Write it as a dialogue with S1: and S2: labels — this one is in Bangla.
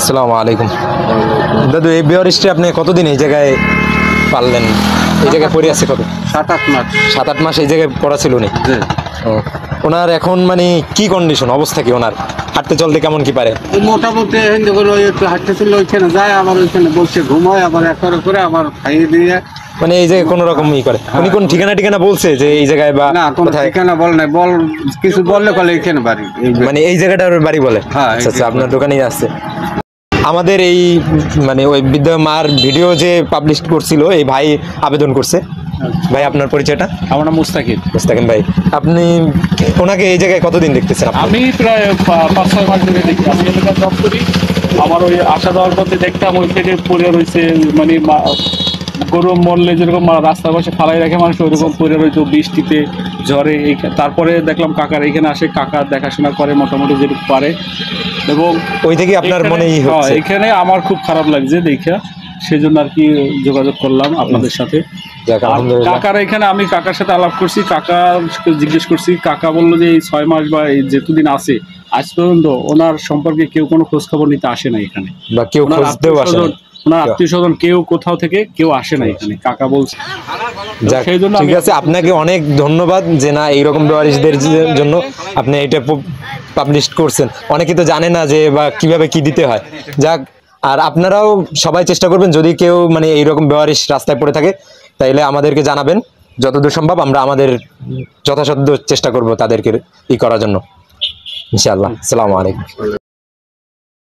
S1: আসসালামু আলাইকুম দাদু, এই বেয়ারিশটি আপনি কতদিন এই জায়গায় পাললেন? এই জায়গায় পড়ে আছে কত?
S2: 7-8 মাস।
S1: 7-8 মাস এই জায়গায় পড়া ছিল উনি। ও, ওনার এখন মানে কি কন্ডিশন, অবস্থা কি ওনার? হাঁটতে চলতে কেমন কি পারে?
S2: মোটামুটি যখন ওই একটু হাঁটতে চলে ওইখানে যায়, আবার ওইখানে বসে ঘুমায়, আবার একবার করে আবার খাইয়ে দিয়ে।
S1: মানে এই জায়গায় কোনো রকম ই করে? উনি কোন ঠিকানা বলছে যে এই জায়গায় বা
S2: না, কোনো
S1: কোথায়?
S2: ঠিকানা বল নাই, বল কিছু বললে কলে এখানে বাড়ি।
S1: মানে এই জায়গাটার বাড়ি বলে?
S2: হ্যাঁ,
S1: আচ্ছা আচ্ছা, আপনার দোকানেই আছে। আমাদের এই মানে ওই বৃদ্ধা মার ভিডিও যে পাবলিশ করছিল, এই ভাই আবেদন করছে। ভাই আপনার পরিচয়টা?
S3: আমার নাম মুস্তাকিম।
S1: মুস্তাকিম ভাই, আপনি ওনাকে এই জায়গায় কতদিন দেখতেছেন?
S3: আমি প্রায় 5-6 মাস ধরে দেখি। আমি এলাকায় জব করি। আমার ওই আসা যাওয়ার পথে দেখতাম ওই থেকে পড়ে রয়েছে, মানে গরু মরলে যেরকম রাস্তার পাশে ফালাই রাখে মানুষ, ওইরকম পড়ে রয়েছে বৃষ্টিতে ঝড়ে। তারপরে দেখলাম কাকার এখানে আসে, কাকা দেখাশোনা করে মোটামুটি যেটুকু পারে। এবং
S1: ওই থেকে আপনার মনে
S3: এখানে আমার খুব খারাপ লাগছে দেখা, সেজন্য আর কি যোগাযোগ করলাম আপনাদের সাথে। কাকার এখানে আমি কাকার সাথে আলাপ করছি, কাকা জিজ্ঞেস করছি, কাকা বললো যে এই 6 মাস বা এই যেতুদিন আছে আজ পর্যন্ত ওনার সম্পর্কে কেউ কোনো খোঁজ খবর নিতে আসে না এখানে,
S1: বা কেউ খোঁজতেও আসে না।
S3: ওনার আত্মীয় স্বজন কেউ কোথাও থেকে কেউ আসে না এখানে, কাকা বলছে। সেই জন্য
S1: ঠিক আছে, আপনাকে অনেক ধন্যবাদ যে না এইরকম বেওয়ারিশদের জন্য আপনি এটা পাবলিশ করছেন। অনেকে তো জানে না যে বা কিভাবে কি দিতে হয়। যাক, আর আপনারাও সবাই চেষ্টা করবেন, যদি কেউ মানে এইরকম বেওয়ারিশ রাস্তায় পড়ে থাকে তাইলে আমাদেরকে জানাবেন। যতদূর সম্ভব আমরা আমাদের যথাসাধ্য চেষ্টা করব তাদেরকে ই করার জন্য, ইনশাআল্লাহ। আসসালামু আলাইকুম।